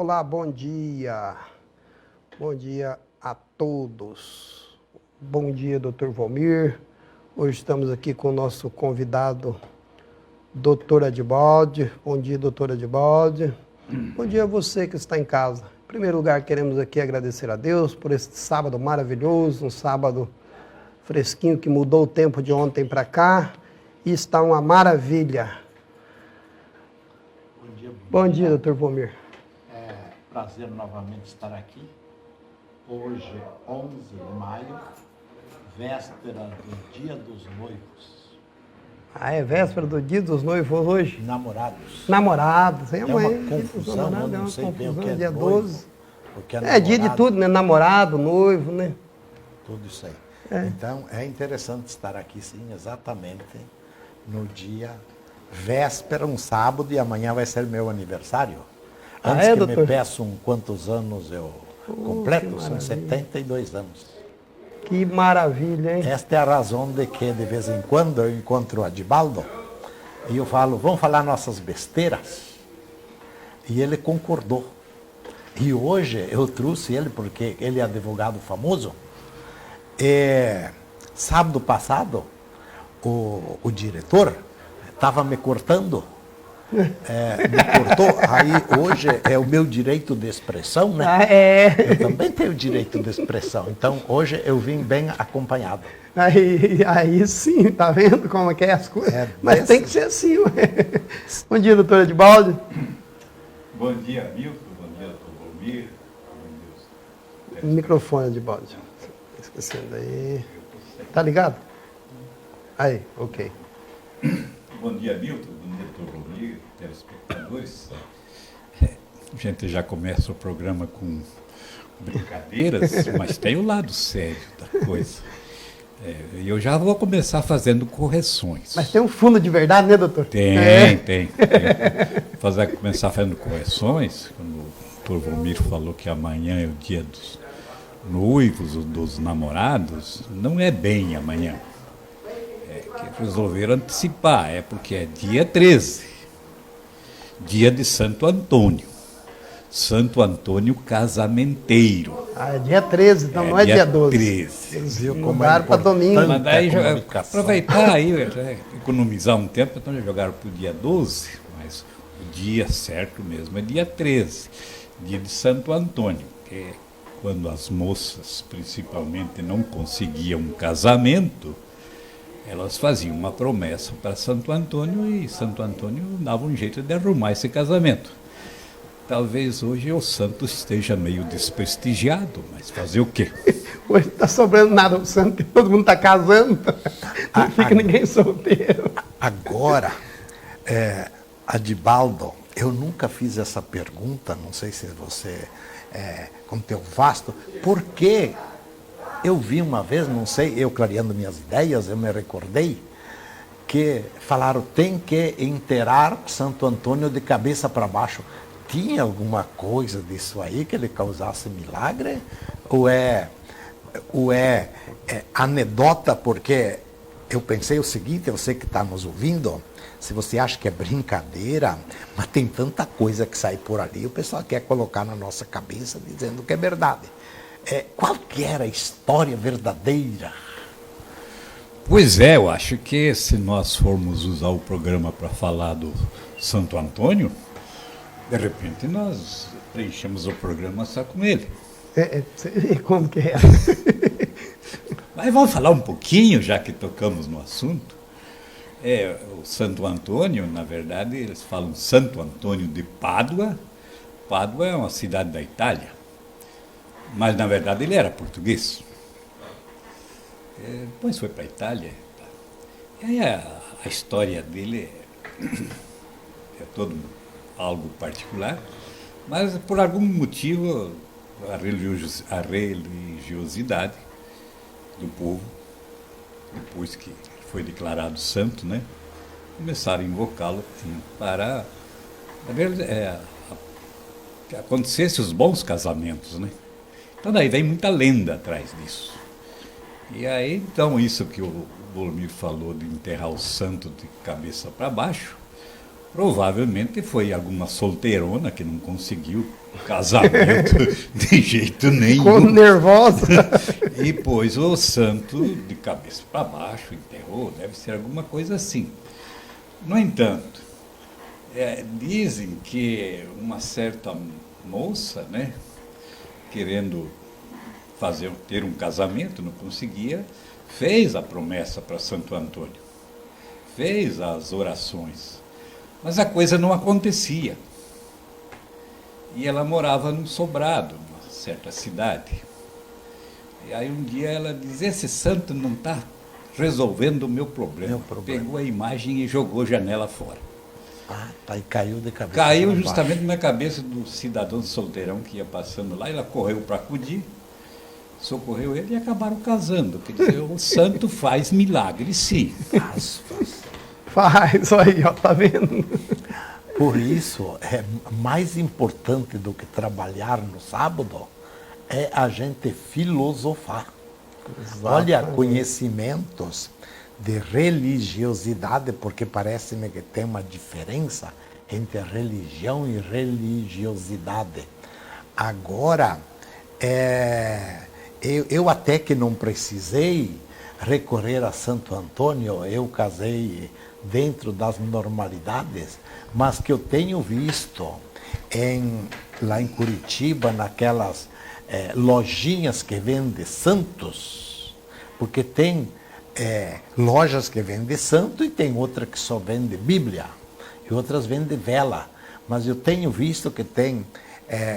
Olá, bom dia. Bom dia a todos. Bom dia, Dr. Valmir. Hoje estamos aqui com o nosso convidado, Dr. Adibaldi. Bom dia, Dr. Adibaldi. Bom dia a você que está em casa. Em primeiro lugar, queremos aqui agradecer a Deus por esse sábado maravilhoso, um sábado fresquinho que mudou o tempo de ontem para cá e está uma maravilha. Bom dia, Dr. Valmir. É prazer novamente estar aqui. Hoje, 11 de maio, véspera do Dia dos Noivos. Ah, é véspera do Dia dos Noivos hoje? Namorados. Namorados. É uma confusão, eu não sei bem o que é dia noivo, 12. porque É dia de tudo, né? Namorado, noivo, né? Tudo isso aí. É. Então, é interessante estar aqui, sim, exatamente no dia véspera, um sábado, e amanhã vai ser meu aniversário. Antes que doutor? me peçam quantos anos eu completo, que são maravilha. 72 anos. Que maravilha, hein? Esta é a razão de que, de vez em quando, eu encontro o Adibaldo e eu falo, vamos falar nossas besteiras? E ele concordou. E hoje eu trouxe ele, porque ele é advogado famoso. Sábado passado, o diretor estava me cortando. Me cortou, aí hoje é o meu direito de expressão, né? Ah, é. Eu também tenho direito de expressão, então hoje eu vim bem acompanhado. Aí sim, tá vendo como é que é as coisas? Mas desse- tem que ser assim, ué. Bom dia, doutor Edibaldi. Bom dia, Milton. Bom dia, Dr. Valmir. Bom dia. Microfone, Edibaldi. Esquecendo aí. Tá ligado? Aí, ok. Bom dia, Milton. Bom dia, Dr. Valmir, telespectadores. A gente já começa o programa com brincadeiras, mas tem o lado sério da coisa. E eu já vou começar fazendo correções. Mas tem um fundo de verdade, né, doutor? Tem. Começar fazendo correções, quando o Dr. Valmir falou que amanhã é o dia dos noivos, ou dos namorados, não é bem amanhã. É que resolveram antecipar, porque é dia 13, dia de Santo Antônio. Santo Antônio casamenteiro. Ah, é dia 13, então não é dia 12. 13. Eles Viu como mudaram é para domingo. importante? Mas daí Tanta comunicação. aproveitar aí, economizar um tempo, então já jogaram para o dia 12, mas o dia certo mesmo é dia 13, dia de Santo Antônio, que é quando as moças, principalmente, não conseguiam um casamento, elas faziam uma promessa para Santo Antônio e Santo Antônio dava um jeito de arrumar esse casamento. Talvez hoje o santo esteja meio desprestigiado, mas fazer o quê? Hoje não está sobrando nada pro santo, todo mundo está casando, não fica ninguém solteiro. Agora, Adibaldo, eu nunca fiz essa pergunta, não sei se você, com teu vasto, por que eu vi uma vez, não sei, eu clareando minhas ideias, eu me recordei, que falaram, tem que enterrar Santo Antônio de cabeça para baixo. Tinha alguma coisa disso aí que ele causasse milagre? Ou é anedota? Porque eu pensei o seguinte, você que está nos ouvindo, se você acha que é brincadeira, mas tem tanta coisa que sai por ali, o pessoal quer colocar na nossa cabeça dizendo que é verdade. Qual que era a história verdadeira? Pois é, eu acho que se nós formos usar o programa para falar do Santo Antônio, de repente nós preenchemos o programa só com ele. Como que é? Mas vamos falar um pouquinho, já que tocamos no assunto. O Santo Antônio, na verdade, eles falam Santo Antônio de Pádua. Pádua é uma cidade da Itália. Mas, na verdade, ele era português. Depois foi para a Itália. E aí a história dele é todo algo particular, mas por algum motivo a religiosidade do povo, depois que foi declarado santo, né, começaram a invocá-lo para que acontecessem os bons casamentos, né? Então daí vem muita lenda atrás disso. E aí, então, isso que o Valmir falou de enterrar o santo de cabeça para baixo, Provavelmente foi alguma solteirona que não conseguiu casamento de jeito Ficou nenhum. nervosa. E pôs o santo de cabeça para baixo, enterrou, deve ser alguma coisa assim. No entanto, dizem que uma certa moça, né, querendo ter um casamento, não conseguia, fez a promessa para Santo Antônio, fez as orações, mas a coisa não acontecia. E ela morava num sobrado, numa certa cidade. E aí um dia ela diz, esse santo não está resolvendo o meu problema. Pegou a imagem e jogou a janela fora. Ah, tá, e caiu de cabeça. Caiu para justamente baixo. na cabeça do cidadão solteirão que ia passando lá, ela correu para acudir, socorreu ele e acabaram casando. Quer dizer, o santo faz milagre, sim. Faz. Faz, aí, ó, tá vendo? Por isso, é mais importante do que trabalhar no sábado é a gente filosofar. Olha, conhecimentos de religiosidade, porque parece-me que tem uma diferença entre religião e religiosidade. Agora, eu até que não precisei recorrer a Santo Antônio, eu casei dentro das normalidades, mas que eu tenho visto lá em Curitiba, naquelas lojinhas que vendem santos, porque tem lojas que vendem santo e tem outra que só vende Bíblia, e outras vendem vela, mas eu tenho visto que tem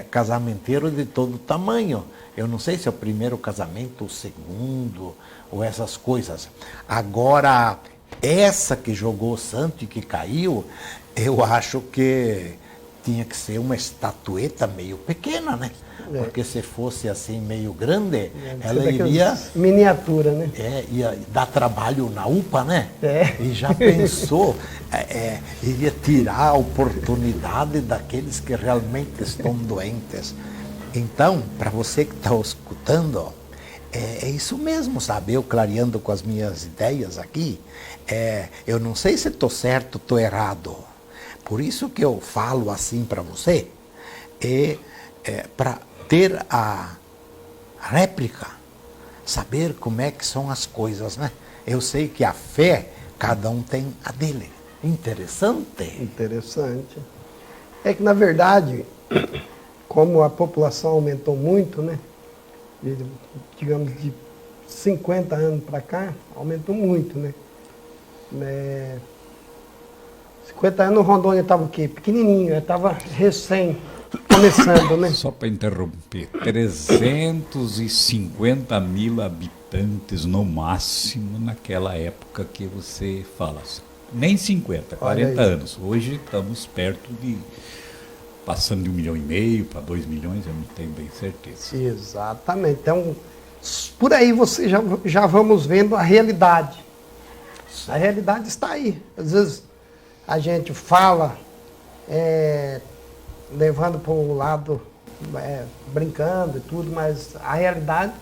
casamenteiro de todo tamanho. Eu não sei se é o primeiro casamento, o segundo, ou essas coisas. Agora, essa que jogou o santo e que caiu, eu acho que tinha que ser uma estatueta meio pequena, né? Porque se fosse assim meio grande, ela iria... Miniatura, né? ia dar trabalho na UPA, né? E já pensou, iria tirar a oportunidade daqueles que realmente estão doentes. Então, para você que está escutando, é isso mesmo, sabe? Eu clareando com as minhas ideias aqui, eu não sei se estou certo ou estou errado. Por isso que eu falo assim para você, para ter a réplica, saber como é que são as coisas, né? Eu sei que a fé, cada um tem a dele. Interessante. Interessante. É que, na verdade, como a população aumentou muito, né? Digamos, de 50 anos para cá, aumentou muito, né? 50 anos, Rondônia estava o quê? Pequenininho, estava recém começando, né? Só para interromper, 350 mil habitantes no máximo naquela época que você fala. Nem 50, 40 anos. Hoje estamos perto de, passando de 1,5 milhão para 2 milhões, eu não tenho bem certeza. Exatamente. Então, por aí você já vamos vendo a realidade. A realidade está aí. Às vezes a gente fala, levando para o lado, brincando e tudo, mas a realidade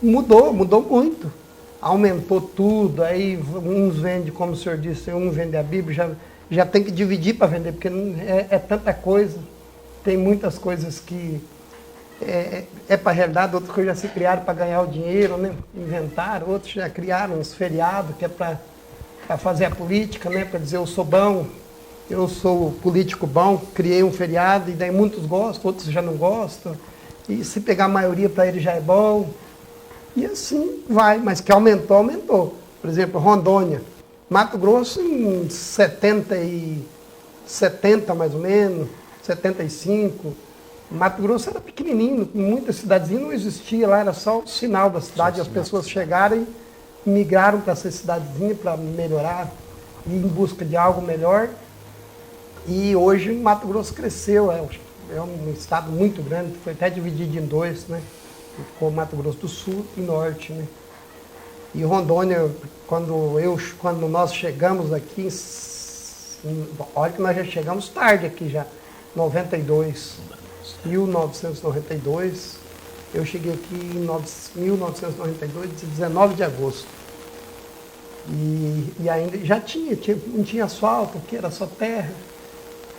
mudou muito. Aumentou tudo, aí uns vendem, como o senhor disse, um vende a Bíblia, já tem que dividir para vender, porque é tanta coisa. Tem muitas coisas que para a realidade, outras coisas já se criaram para ganhar o dinheiro, né? Inventaram, outros já criaram uns feriados, que é para fazer a política, né? Para dizer, eu sou bom, eu sou político bom, criei um feriado, e daí muitos gostam, outros já não gostam, e se pegar a maioria para ele já é bom, e assim vai, mas que aumentou. Por exemplo, Rondônia, Mato Grosso em 70 mais ou menos, 75, Mato Grosso era pequenininho, muitas cidadezinhas não existia lá, era só o sinal da cidade, as pessoas chegaram e migraram para essa cidadezinha para melhorar, ir em busca de algo melhor. E hoje Mato Grosso cresceu, é um estado muito grande, foi até dividido em dois, né? Ficou Mato Grosso do Sul e Norte, né? E Rondônia, quando nós chegamos aqui, olha que nós já chegamos tarde aqui já, 1992, eu cheguei aqui em 1992, 19 de agosto. E ainda já não tinha asfalto, aqui era só terra.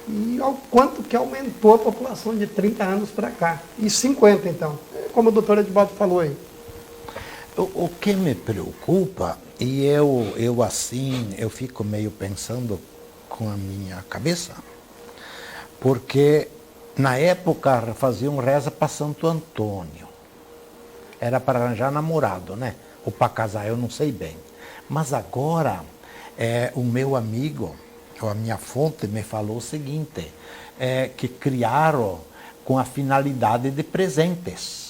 E ao quanto que aumentou a população de 30 anos para cá. E 50, então. Como o doutor Edivaldo falou aí. O que me preocupa, e eu fico meio pensando com a minha cabeça, porque na época faziam reza para Santo Antônio. Era para arranjar namorado, né? Ou para casar, eu não sei bem. Mas agora, o meu amigo, ou a minha fonte, me falou o seguinte, que criaram com a finalidade de presentes.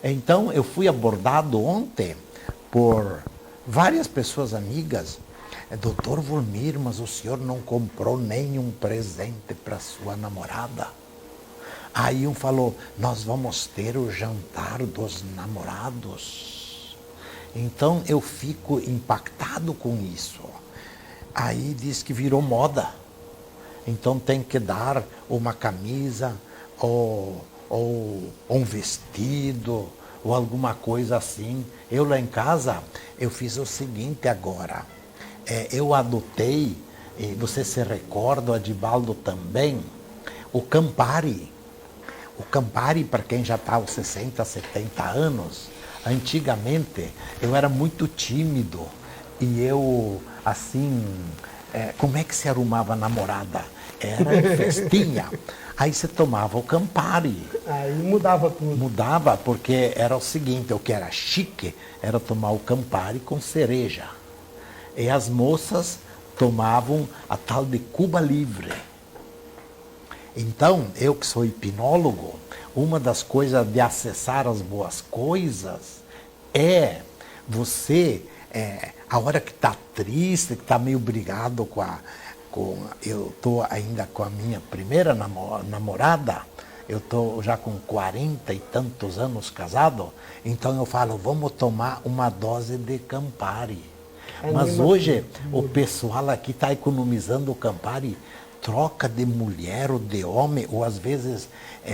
Então, eu fui abordado ontem por várias pessoas amigas. Doutor Volmir, mas o senhor não comprou nenhum presente para sua namorada? Aí um falou, nós vamos ter o jantar dos namorados. Então, eu fico impactado com isso. Aí diz que virou moda. Então, tem que dar uma camisa ou um vestido, ou alguma coisa assim. Eu lá em casa, eu fiz o seguinte agora. Eu adotei, e você se recorda, o Edivaldo também, o Campari. O Campari, para quem já está aos 60, 70 anos, antigamente eu era muito tímido. E eu, assim, como é que se arrumava a namorada? Era em festinha. Aí você tomava o Campari. Aí mudava tudo. Mudava porque era o seguinte, o que era chique era tomar o Campari com cereja. E as moças tomavam a tal de Cuba Livre. Então, eu que sou hipnólogo, uma das coisas de acessar as boas coisas é você, a hora que está triste, que está meio brigado eu estou ainda com a minha primeira namorada, eu estou já com 40 e tantos anos casado, então eu falo, vamos tomar uma dose de Campari. Mas hoje o pessoal aqui está economizando o Campari, troca de mulher ou de homem, ou às vezes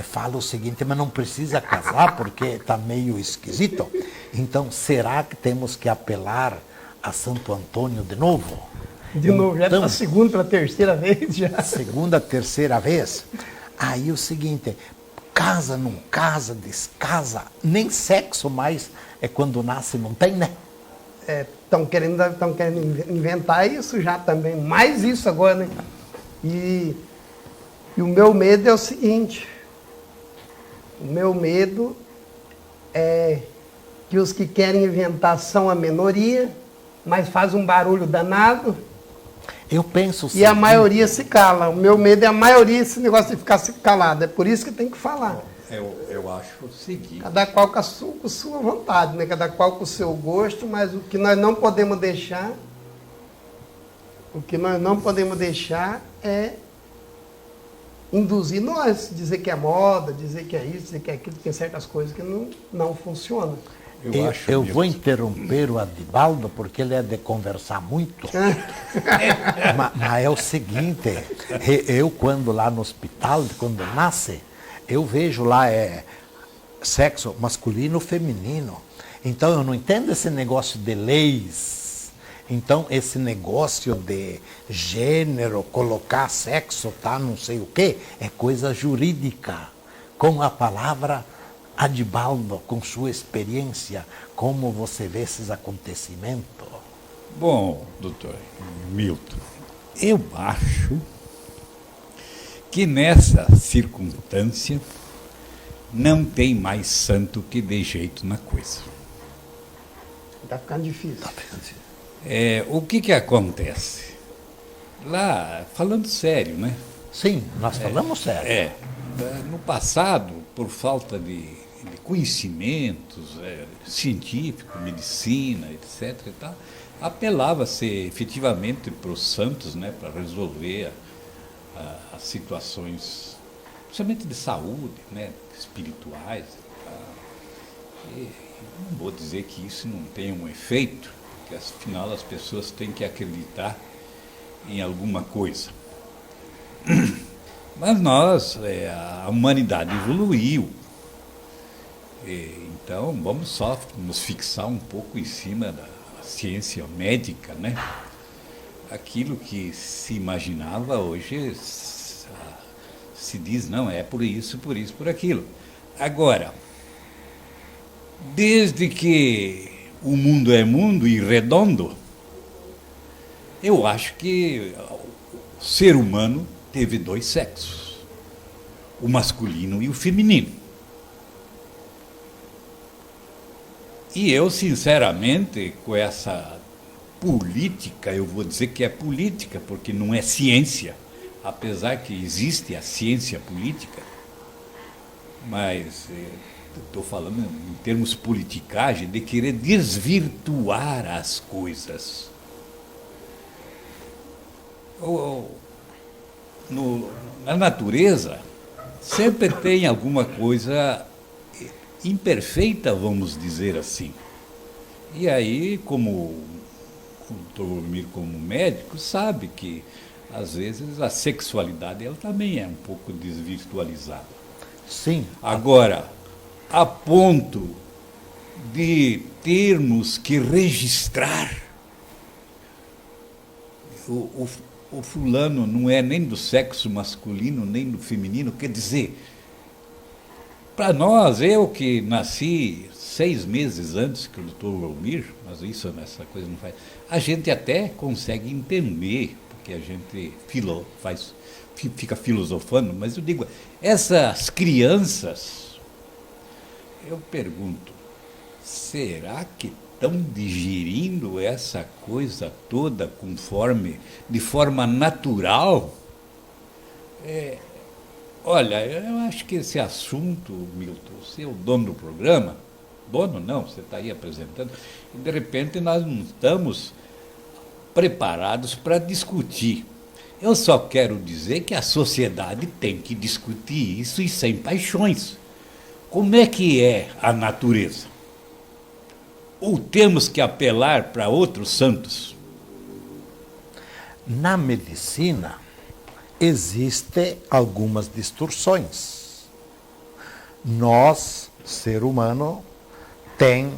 fala o seguinte, mas não precisa casar porque está meio esquisito. Então, será que temos que apelar a Santo Antônio de novo? De novo, já pela segunda, pela terceira vez já. Segunda, terceira vez. Aí o seguinte, casa, não casa, descasa, nem sexo mais quando nasce não tem, né? Estão querendo inventar isso já também, mais isso agora, né? E o meu medo é o seguinte, o meu medo é que os que querem inventar são a minoria, mas faz um barulho danado. Eu penso E a maioria se cala. O meu medo é a maioria, esse negócio de ficar se calado. É por isso que tem que falar. Eu acho o seguinte. Cada qual com a sua vontade, né? Cada qual com o seu gosto, mas o que nós não podemos deixar, é induzir nós, dizer que é moda, dizer que é isso, dizer que é aquilo, tem certas coisas que não funcionam. Eu vou interromper o Edivaldo, porque ele é de conversar muito. mas é o seguinte, eu quando lá no hospital, quando nasce, eu vejo lá sexo masculino, feminino. Então eu não entendo esse negócio de leis. Então esse negócio de gênero, colocar sexo, tá, não sei o quê, é coisa jurídica. Com a palavra Edivaldo, com sua experiência, como você vê esses acontecimentos? Bom, doutor Milton, eu acho que nessa circunstância não tem mais santo que dê jeito na coisa. Está ficando difícil. O que acontece? Lá, falando sério, né? Sim, nós falamos sério. No passado, por falta de conhecimentos científicos, medicina, etc. E tal, apelava-se efetivamente para os santos, né, para resolver as situações, principalmente de saúde, né, espirituais. E não vou dizer que isso não tenha um efeito, porque afinal as pessoas têm que acreditar em alguma coisa. Mas a humanidade evoluiu. Então, vamos só nos fixar um pouco em cima da ciência médica, né? Aquilo que se imaginava hoje se diz, não, é por isso, por aquilo. Agora, desde que o mundo é mundo e redondo, eu acho que o ser humano teve dois sexos, o masculino e o feminino. E eu, sinceramente, com essa política, eu vou dizer que é política, porque não é ciência, apesar que existe a ciência política, mas estou falando em termos politicagem, de querer desvirtuar as coisas. Na natureza, sempre tem alguma coisa imperfeita, vamos dizer assim. E aí, como o doutor Volmir, como médico, sabe que, às vezes, a sexualidade ela também é um pouco desvirtualizada. Sim. Agora, a ponto de termos que registrar o fulano não é nem do sexo masculino, nem do feminino, quer dizer, para nós, eu que nasci 6 meses antes que o doutor Volmir, mas essa coisa não faz, a gente até consegue entender, porque a gente fica filosofando, mas eu digo, essas crianças, eu pergunto, será que estão digerindo essa coisa toda de forma natural? Olha, eu acho que esse assunto, Milton, você é o dono do programa, dono não, você está aí apresentando, e de repente nós não estamos preparados para discutir. Eu só quero dizer que a sociedade tem que discutir isso e sem paixões. Como é que é a natureza? Ou temos que apelar para outros santos? Na medicina, existem algumas distorções. Nós, ser humano, tem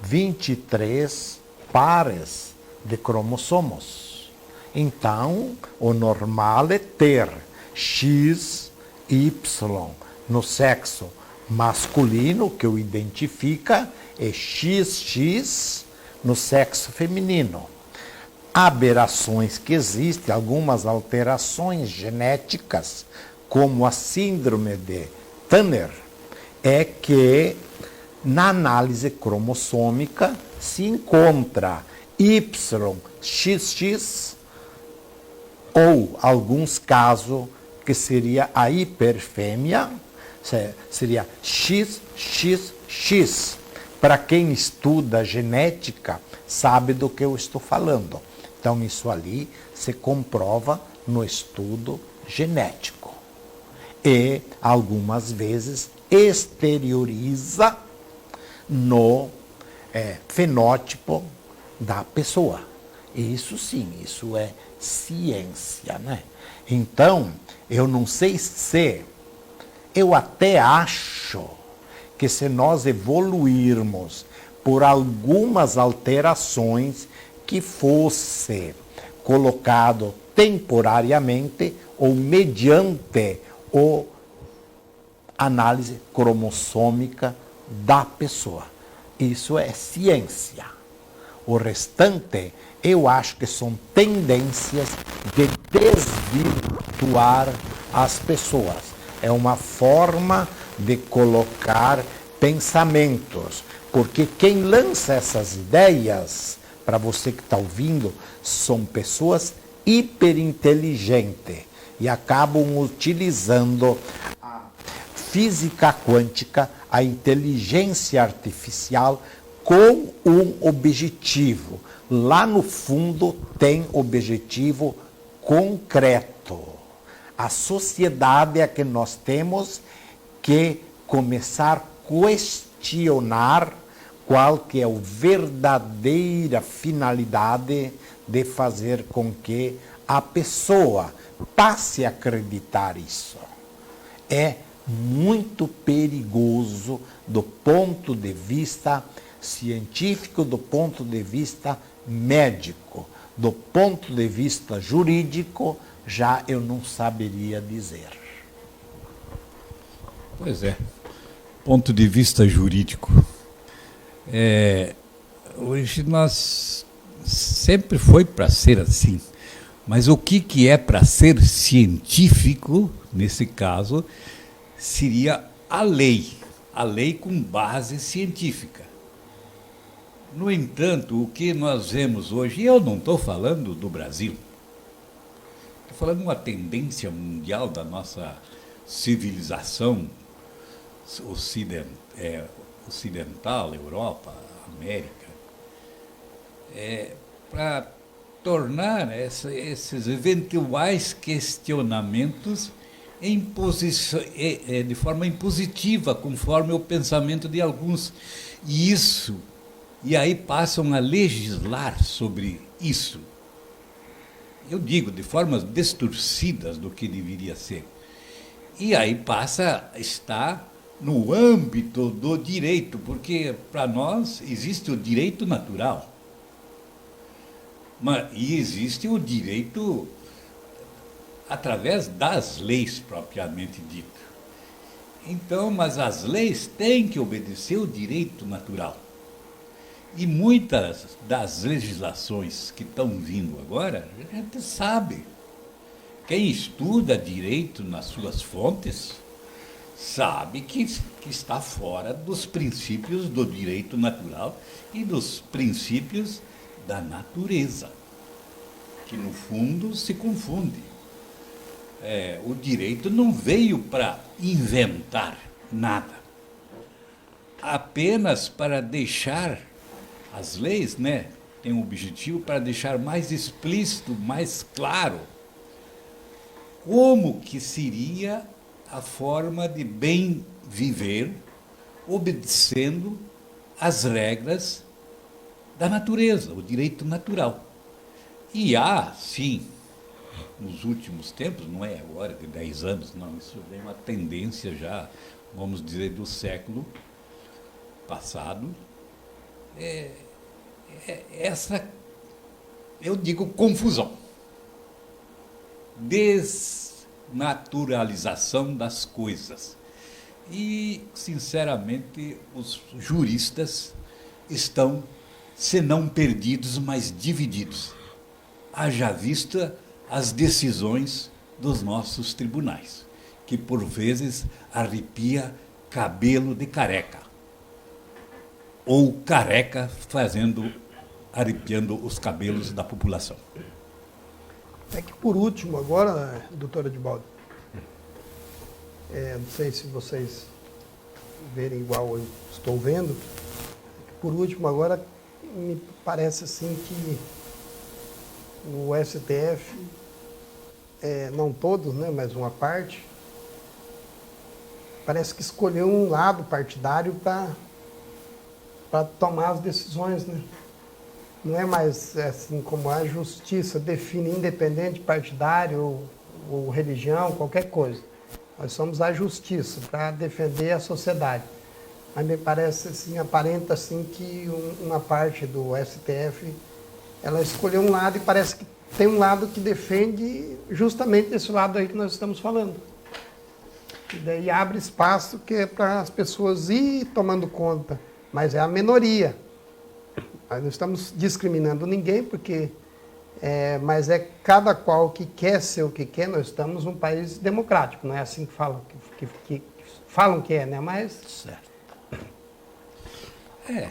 23 pares de cromossomos. Então, o normal é ter X, Y no sexo masculino, que o identifica, é XX no sexo feminino. Aberrações que existem, algumas alterações genéticas, como a síndrome de Turner, é que na análise cromossômica se encontra YXX ou alguns casos que seria a hiperfêmea, seria XXX. Para quem estuda genética, sabe do que eu estou falando. Então, isso ali se comprova no estudo genético. E, algumas vezes, exterioriza no fenótipo da pessoa. Isso sim, isso é ciência, né? Então, eu não sei se, eu até acho que se nós evoluirmos por algumas alterações que fosse colocado temporariamente ou mediante a análise cromossômica da pessoa. Isso é ciência. O restante, eu acho que são tendências de desvirtuar as pessoas. É uma forma de colocar pensamentos, porque quem lança essas ideias, para você que está ouvindo, são pessoas hiperinteligentes e acabam utilizando a física quântica, a inteligência artificial, com um objetivo. Lá no fundo tem objetivo concreto. A sociedade é que nós temos que começar a questionar qual que é a verdadeira finalidade de fazer com que a pessoa passe a acreditar isso. É muito perigoso do ponto de vista científico, do ponto de vista médico, do ponto de vista jurídico, já eu não saberia dizer. Pois é. Ponto de vista jurídico. Hoje nós sempre foi para ser assim. Mas o que é para ser científico, nesse caso, seria a lei com base científica. No entanto, o que nós vemos hoje, e eu não estou falando do Brasil, estou falando de uma tendência mundial da nossa civilização ocidental, Europa, América, para tornar esses eventuais questionamentos de forma impositiva, conforme o pensamento de alguns. E aí passam a legislar sobre isso. Eu digo, de formas distorcidas do que deveria ser. E aí passa a estar no âmbito do direito, porque para nós existe o direito natural. E existe o direito através das leis propriamente dito. Então, mas as leis têm que obedecer o direito natural. E muitas das legislações que estão vindo agora, a gente sabe. Quem estuda direito nas suas fontes sabe que está fora dos princípios do direito natural e dos princípios da natureza, que no fundo se confunde. O direito não veio para inventar nada, apenas para deixar as leis, né, têm um objetivo para deixar mais explícito, mais claro, como que seria a forma de bem viver, obedecendo às regras da natureza, o direito natural. E há, sim, nos últimos tempos, não é agora de 10 anos, não, isso vem uma tendência já, vamos dizer, do século passado, essa, eu digo, confusão, desnaturalização das coisas. E, sinceramente, os juristas estão, se não perdidos, mas divididos. Haja vista as decisões dos nossos tribunais, que por vezes arrepia cabelo de careca, ou careca arrepiando os cabelos da população. É que por último agora, doutora Edibaldo, não sei se vocês verem igual eu estou vendo, por último agora me parece assim que o STF, não todos, né, mas uma parte, parece que escolheu um lado partidário para tomar as decisões, né? Não é mais assim como a justiça define independente partidário ou religião, qualquer coisa. Nós somos a justiça para defender a sociedade. Mas me parece assim, aparenta assim que uma parte do STF ela escolheu um lado e parece que tem um lado que defende justamente esse lado aí que nós estamos falando. E daí abre espaço que é para as pessoas ir tomando conta, mas é a minoria. Nós não estamos discriminando ninguém, porque mas é cada qual que quer ser o que quer. Nós estamos num país democrático, não é assim que falam que falam que é, né? Mas certo.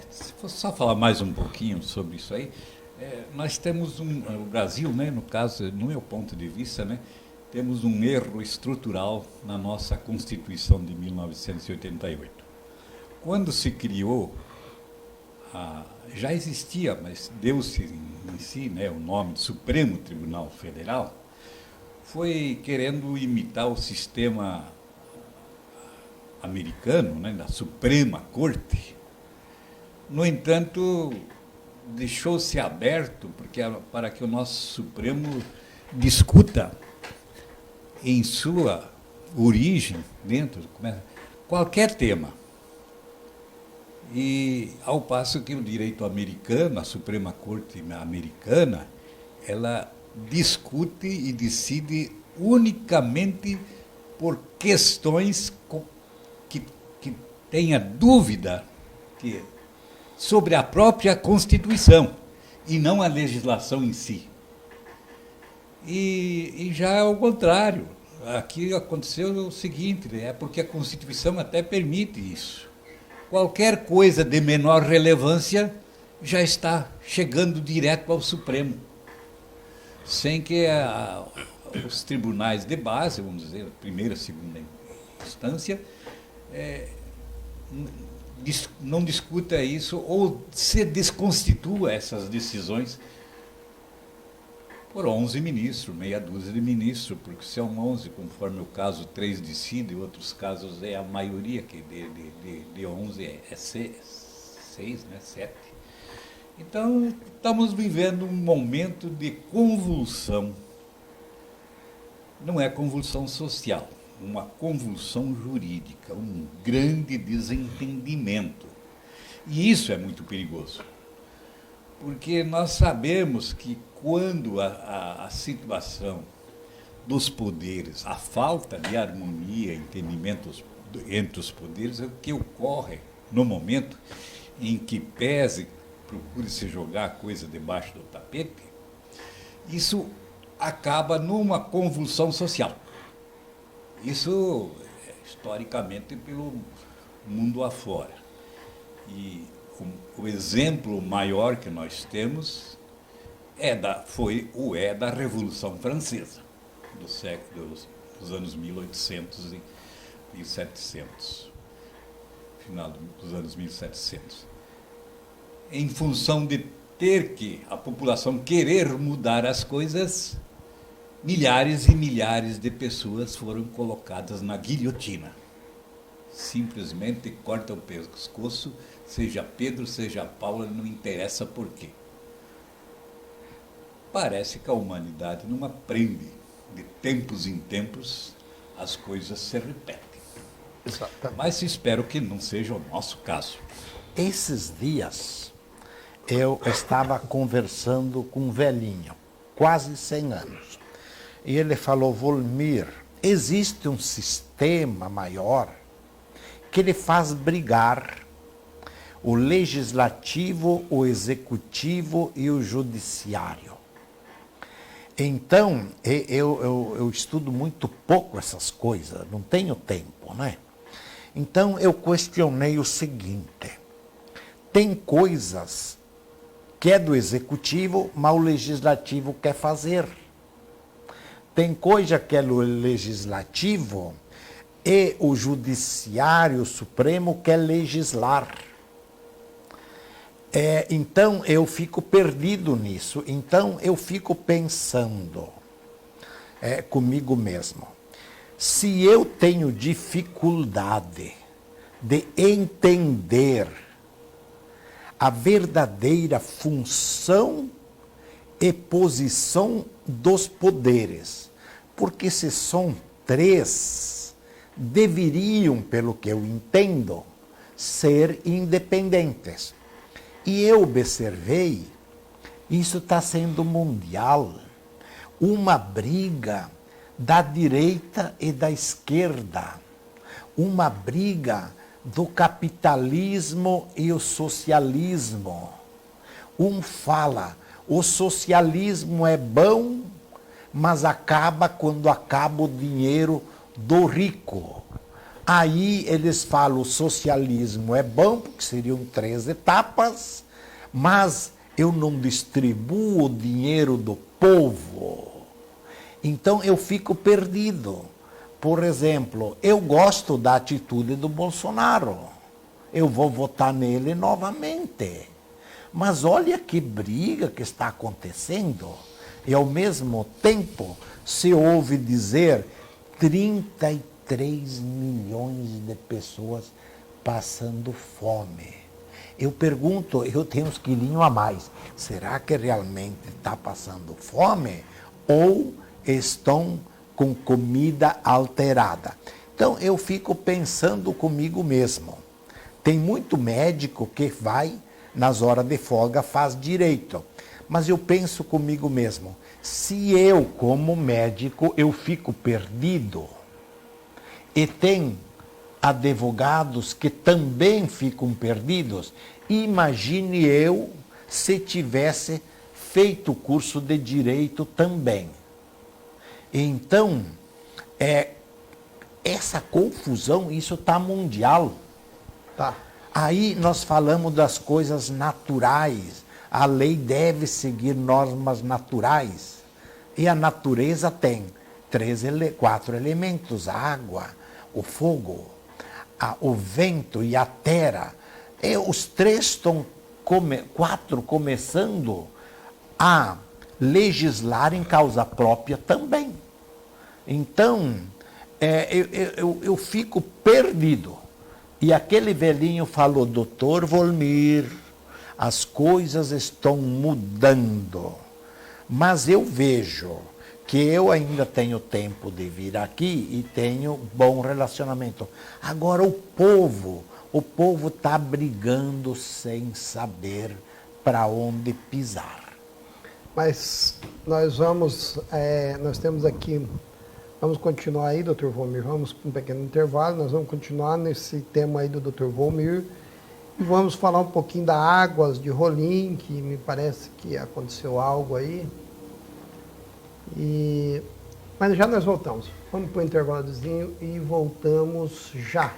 Se fosse só falar mais um pouquinho sobre isso aí, nós temos o Brasil, né, no caso, no meu ponto de vista, né, temos um erro estrutural na nossa Constituição de 1988. Quando se criou, já existia, mas deu-se em si, né, o nome de Supremo Tribunal Federal, foi querendo imitar o sistema americano, né, da Suprema Corte. No entanto, deixou-se aberto para que o nosso Supremo discuta em sua origem, qualquer tema. E ao passo que o direito americano, a Suprema Corte americana, ela discute e decide unicamente por questões tenha dúvida sobre a própria Constituição e não a legislação em si. E já é o contrário. Aqui aconteceu o seguinte, é porque a Constituição até permite isso. Qualquer coisa de menor relevância já está chegando direto ao Supremo, sem que os tribunais de base, vamos dizer, primeira, segunda instância, não discuta isso ou se desconstitua essas decisões por 11 ministros, meia dúzia de ministros, porque se são 11, conforme o caso, 3 decidem, outros casos é a maioria, que de 11 é 6, né, 7. Então, estamos vivendo um momento de convulsão. Não é convulsão social, uma convulsão jurídica, um grande desentendimento. E isso é muito perigoso, porque nós sabemos que quando a situação dos poderes, a falta de harmonia, entendimento entre os poderes, é o que ocorre no momento em que procure se jogar a coisa debaixo do tapete, isso acaba numa convulsão social. Isso, historicamente, pelo mundo afora. E o exemplo maior que nós temos foi da Revolução Francesa, dos anos 1800 e 1700, final dos anos 1700. Em função de a população querer mudar as coisas, milhares e milhares de pessoas foram colocadas na guilhotina. Simplesmente corta o pescoço, seja Pedro, seja Paulo, não interessa por quê. Parece que a humanidade não aprende. De tempos em tempos, as coisas se repetem. Exatamente. Mas espero que não seja o nosso caso. Esses dias, eu estava conversando com um velhinho, quase 100 anos. E ele falou: Volmir, existe um sistema maior que ele faz brigar o legislativo, o executivo e o judiciário. Então, eu estudo muito pouco essas coisas, não tenho tempo, né? Então, eu questionei o seguinte: tem coisas que é do executivo, mas o legislativo quer fazer. Tem coisa que é do legislativo e o judiciário, o Supremo, quer legislar. Então, eu fico perdido nisso. Então, eu fico pensando comigo mesmo. Se eu tenho dificuldade de entender a verdadeira função e posição dos poderes, porque se são 3, deveriam, pelo que eu entendo, ser independentes. E eu observei, isso está sendo mundial, uma briga da direita e da esquerda, uma briga do capitalismo e o socialismo. Um fala, o socialismo é bom, mas acaba quando acaba o dinheiro do rico. Aí eles falam, o socialismo é bom, porque seriam 3 etapas, mas eu não distribuo o dinheiro do povo. Então eu fico perdido. Por exemplo, eu gosto da atitude do Bolsonaro. Eu vou votar nele novamente. Mas olha que briga que está acontecendo. E ao mesmo tempo se ouve dizer 33 milhões de pessoas passando fome. Eu pergunto, eu tenho uns quilinhos a mais. Será que realmente está passando fome? Ou estão com comida alterada? Então eu fico pensando comigo mesmo. Tem muito médico que vai, nas horas de folga, faz direito. Mas eu penso comigo mesmo, se eu, como médico, eu fico perdido e tem advogados que também ficam perdidos. Imagine eu se tivesse feito o curso de direito também. Então, essa confusão, isso está mundial. Tá. Aí nós falamos das coisas naturais. A lei deve seguir normas naturais. E a natureza tem 4 elementos: a água, o fogo, o vento e a terra. E os 4 começando a legislar em causa própria também. Então, eu fico perdido. E aquele velhinho falou: doutor Volmir, as coisas estão mudando. Mas eu vejo que eu ainda tenho tempo de vir aqui e tenho bom relacionamento. Agora o povo está brigando sem saber para onde pisar. Mas nós temos aqui, vamos continuar aí, doutor Volmir, vamos com um pequeno intervalo, nós vamos continuar nesse tema aí do doutor Volmir e vamos falar um pouquinho da Águas de Rolim, que me parece que aconteceu algo aí. Mas já nós voltamos. Vamos para o intervalozinho e voltamos já.